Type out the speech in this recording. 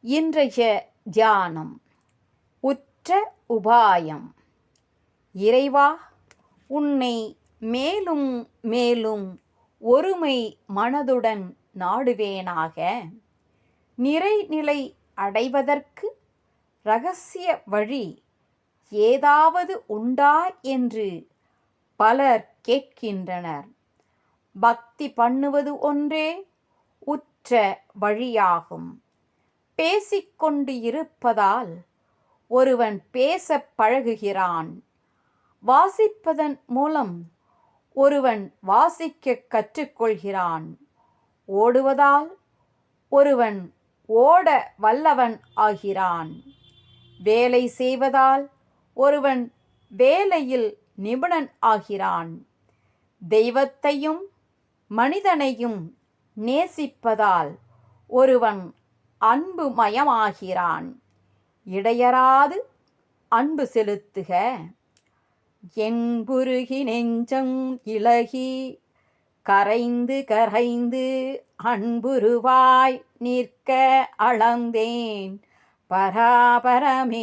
இன்றைய தியானம் உற்ற உபாயம். இறைவா, உன்னை மேலும் மேலும் ஒருமை மனதுடன் நாடுவேனாக. நிறைநிலை அடைவதற்கு இரகசிய வழி ஏதாவது உண்டா என்று பலர் கேட்கின்றனர். பக்தி பண்ணுவது ஒன்றே உற்ற வழியாகும். பேசிக்கொண்டு இருப்பதால் ஒருவன் பேசப் பழகுகிறான். வாசிப்பதன் மூலம் ஒருவன் வாசிக்க கற்றுக்கொள்கிறான். ஓடுவதால் ஒருவன் ஓட வல்லவன் ஆகிறான். வேலை செய்வதால் ஒருவன் வேலையில் நிபுணன் ஆகிறான். தெய்வத்தையும் மனிதனையும் நேசிப்பதால் ஒருவன் அன்புமயமாகிறான். இடையராது அன்பு செலுத்துக. என்புருகி நெஞ்சம் இளகி கரைந்து கரைந்து அன்புருவாய் நிற்க அளந்தேன் பராபரமே.